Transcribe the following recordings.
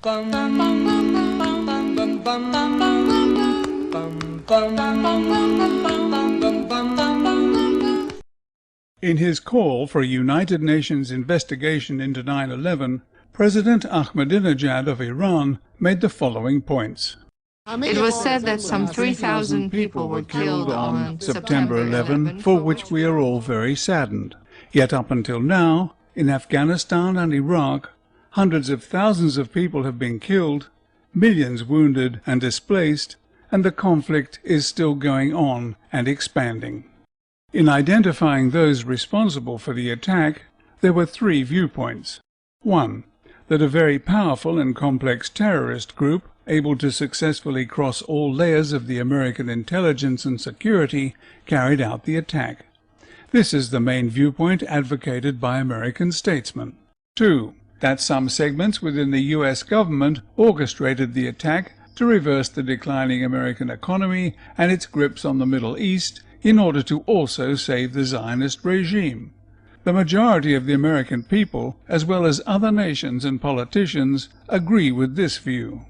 In his call for a United Nations investigation into 9/11, President Ahmadinejad of Iran made the following points. It was said that some 3,000 people were killed on September 11, for which we are all very saddened. Yet up until now, in Afghanistan and Iraq, hundreds of thousands of people have been killed, millions wounded and displaced, and the conflict is still going on and expanding. In identifying those responsible for the attack, there were three viewpoints. One, that a very powerful and complex terrorist group, able to successfully cross all layers of the American intelligence and security, carried out the attack. This is the main viewpoint advocated by American statesmen. Two, that some segments within the U.S. government orchestrated the attack to reverse the declining American economy and its grips on the Middle East in order to also save the Zionist regime. The majority of the American people, as well as other nations and politicians, agree with this view.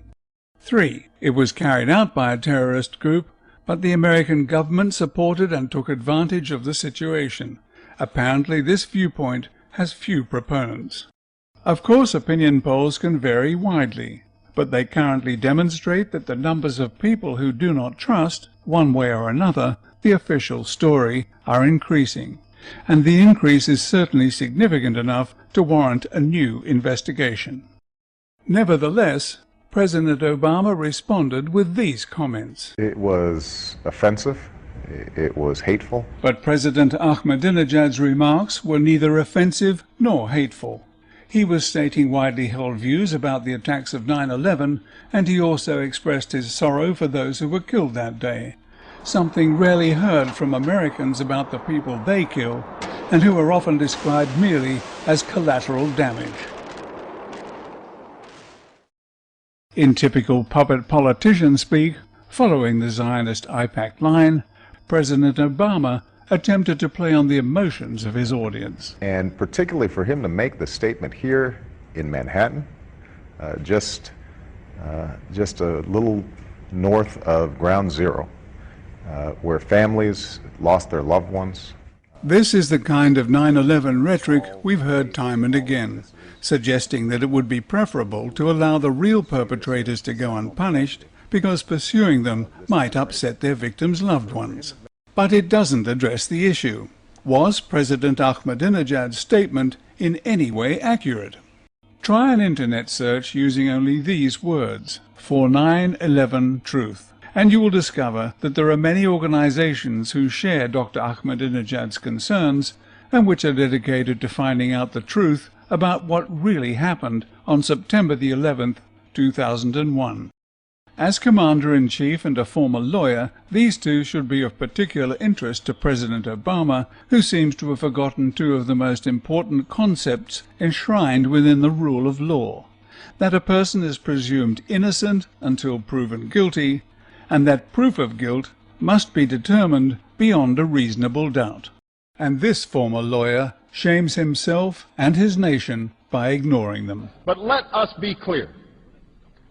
3. It was carried out by a terrorist group, but the American government supported and took advantage of the situation. Apparently this viewpoint has few proponents. Of course, opinion polls can vary widely, but they currently demonstrate that the numbers of people who do not trust, one way or another, the official story are increasing, and the increase is certainly significant enough to warrant a new investigation. Nevertheless, President Obama responded with these comments. It was offensive. It was hateful. But President Ahmadinejad's remarks were neither offensive nor hateful. He was stating widely held views about the attacks of 9/11, and he also expressed his sorrow for those who were killed that day, something rarely heard from Americans about the people they kill, and who are often described merely as collateral damage. In typical puppet politician speak, following the Zionist IPAC line, President Obama attempted to play on the emotions of his audience. And particularly for him to make the statement here in Manhattan, just a little north of Ground Zero, where families lost their loved ones. This is the kind of 9/11 rhetoric we've heard time and again, suggesting that it would be preferable to allow the real perpetrators to go unpunished because pursuing them might upset their victims' loved ones. But it doesn't address the issue. Was President Ahmadinejad's statement in any way accurate? Try an internet search using only these words, "For 9/11 Truth," and you will discover that there are many organizations who share Dr. Ahmadinejad's concerns and which are dedicated to finding out the truth about what really happened on September the 11th, 2001. As Commander-in-Chief and a former lawyer, these two should be of particular interest to President Obama, who seems to have forgotten two of the most important concepts enshrined within the rule of law: that a person is presumed innocent until proven guilty, and that proof of guilt must be determined beyond a reasonable doubt. And this former lawyer shames himself and his nation by ignoring them. But let us be clear.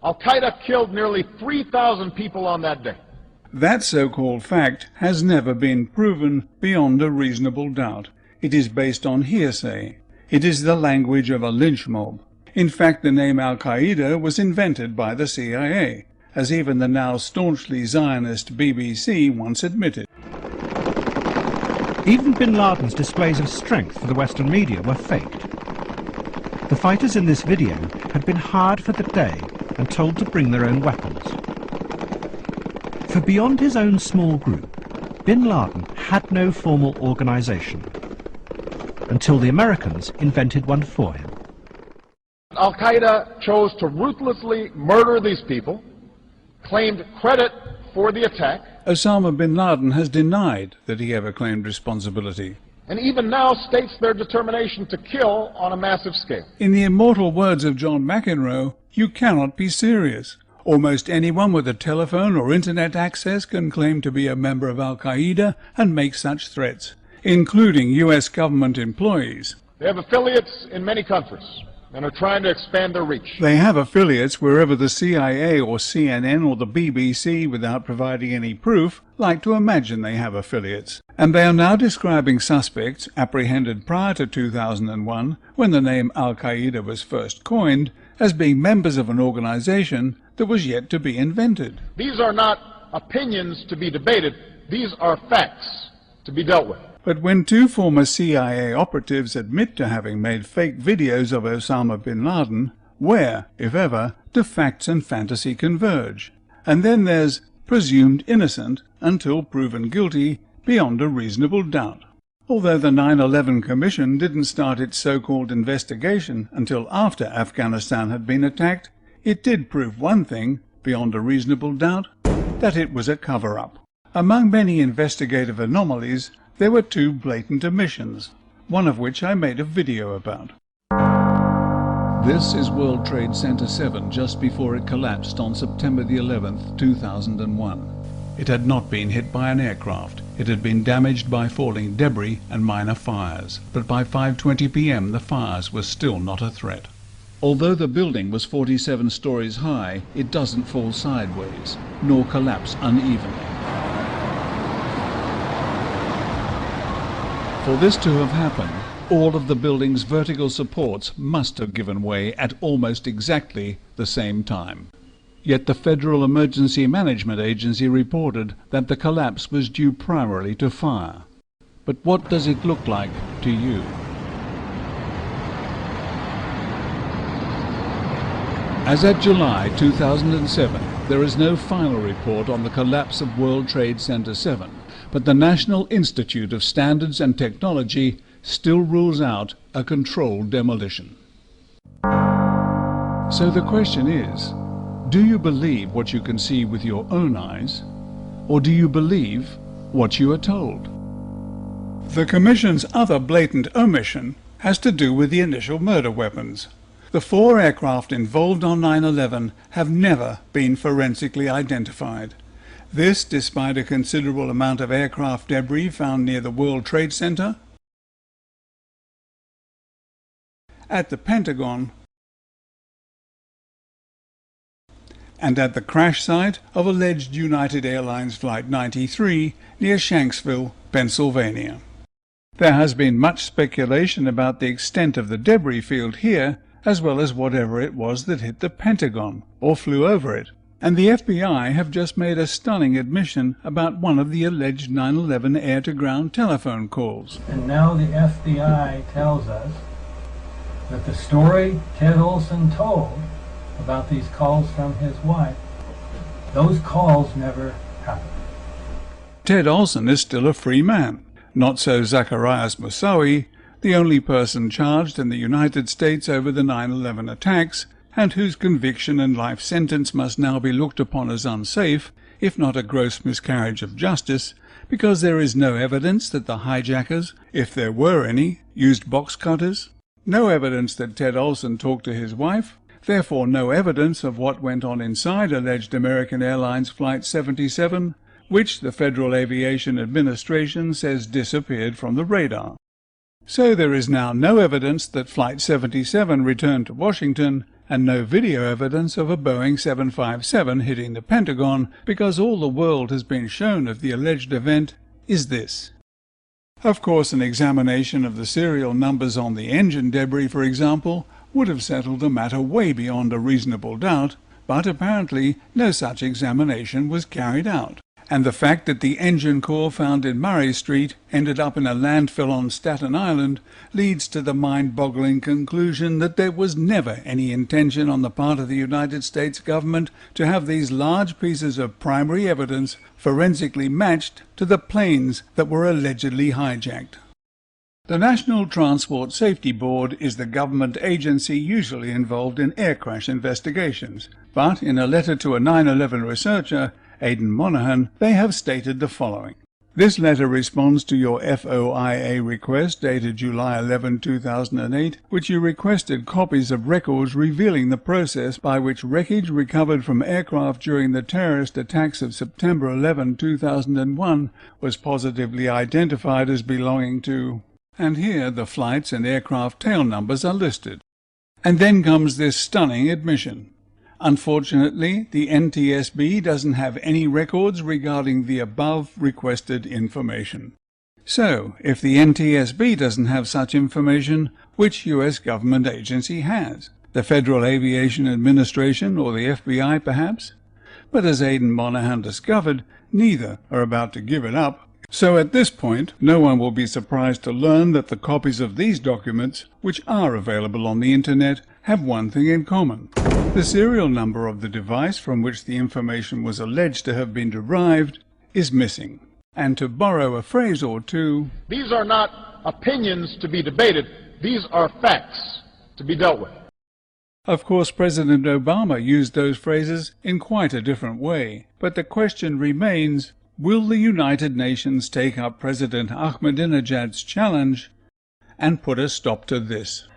Al-Qaeda killed nearly 3,000 people on that day. That so-called fact has never been proven beyond a reasonable doubt. It is based on hearsay. It is the language of a lynch mob. In fact, the name Al-Qaeda was invented by the CIA, as even the now staunchly Zionist BBC once admitted. Even bin Laden's displays of strength for the Western media were faked. The fighters in this video had been hired for the day and told to bring their own weapons. For beyond his own small group, bin Laden had no formal organization, until the Americans invented one for him. Al-Qaeda chose to ruthlessly murder these people, claimed credit for the attack. Osama bin Laden has denied that he ever claimed responsibility, And even now states their determination to kill on a massive scale. In the immortal words of John McEnroe, you cannot be serious. Almost anyone with a telephone or internet access can claim to be a member of Al-Qaeda and make such threats, including U.S. government employees. They have affiliates in many countries, and are trying to expand their reach. They have affiliates wherever the CIA or CNN or the BBC, without providing any proof, like to imagine they have affiliates. And they are now describing suspects apprehended prior to 2001, when the name Al-Qaeda was first coined, as being members of an organization that was yet to be invented. These are not opinions to be debated. These are facts to be dealt with. But when two former CIA operatives admit to having made fake videos of Osama bin Laden, where, if ever, do facts and fantasy converge? And then there's presumed innocent until proven guilty beyond a reasonable doubt. Although the 9/11 Commission didn't start its so-called investigation until after Afghanistan had been attacked, it did prove one thing, beyond a reasonable doubt, that it was a cover-up. Among many investigative anomalies, there were two blatant omissions, one of which I made a video about. This is World Trade Center 7 just before it collapsed on September the 11th, 2001. It had not been hit by an aircraft. It had been damaged by falling debris and minor fires, but by 5:20 p.m. the fires were still not a threat. Although the building was 47 stories high, it doesn't fall sideways, nor collapse unevenly. For this to have happened, all of the building's vertical supports must have given way at almost exactly the same time. Yet the Federal Emergency Management Agency reported that the collapse was due primarily to fire. But what does it look like to you? As at July 2007, there is no final report on the collapse of World Trade Center 7, but the National Institute of Standards and Technology still rules out a controlled demolition. So the question is, do you believe what you can see with your own eyes, or do you believe what you are told? The Commission's other blatant omission has to do with the initial murder weapons. The 4 aircraft involved on 9/11 have never been forensically identified. This despite a considerable amount of aircraft debris found near the World Trade Center, at the Pentagon, and at the crash site of alleged United Airlines Flight 93 near Shanksville, Pennsylvania. There has been much speculation about the extent of the debris field here, as well as whatever it was that hit the Pentagon or flew over it. And the FBI have just made a stunning admission about one of the alleged 9/11 air-to-ground telephone calls. And now the FBI tells us that the story Ted Olson told about these calls from his wife, those calls never happened. Ted Olson is still a free man. Not so Zacarias Moussaoui, the only person charged in the United States over the 9/11 attacks, and whose conviction and life sentence must now be looked upon as unsafe, if not a gross miscarriage of justice, because there is no evidence that the hijackers, if there were any, used box cutters, no evidence that Ted Olson talked to his wife, therefore no evidence of what went on inside alleged American Airlines Flight 77, which the Federal Aviation Administration says disappeared from the radar. So there is now no evidence that Flight 77 returned to Washington, and no video evidence of a Boeing 757 hitting the Pentagon, because all the world has been shown of the alleged event is this. Of course, an examination of the serial numbers on the engine debris, for example, would have settled the matter way beyond a reasonable doubt, but apparently no such examination was carried out. And the fact that the engine core found in Murray Street ended up in a landfill on Staten Island leads to the mind-boggling conclusion that there was never any intention on the part of the United States government to have these large pieces of primary evidence forensically matched to the planes that were allegedly hijacked. The National Transport Safety Board is the government agency usually involved in air crash investigations, but in a letter to a 9/11 researcher, Aidan Monaghan, they have stated the following. This letter responds to your FOIA request dated July 11, 2008, which you requested copies of records revealing the process by which wreckage recovered from aircraft during the terrorist attacks of September 11, 2001 was positively identified as belonging to... And here the flights and aircraft tail numbers are listed. And then comes this stunning admission. Unfortunately, the NTSB doesn't have any records regarding the above requested information. So, if the NTSB doesn't have such information, which US government agency has? The Federal Aviation Administration or the FBI, perhaps? But as Aidan Monahan discovered, neither are about to give it up. So at this point, no one will be surprised to learn that the copies of these documents, which are available on the internet, have one thing in common. The serial number of the device from which the information was alleged to have been derived is missing. And to borrow a phrase or two, these are not opinions to be debated. These are facts to be dealt with. Of course, President Obama used those phrases in quite a different way. But the question remains, will the United Nations take up President Ahmadinejad's challenge and put a stop to this?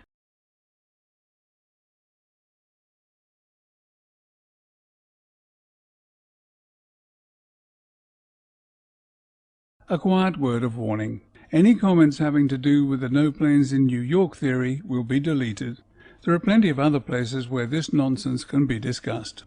A quiet word of warning. Any comments having to do with the no planes in New York theory will be deleted. There are plenty of other places where this nonsense can be discussed.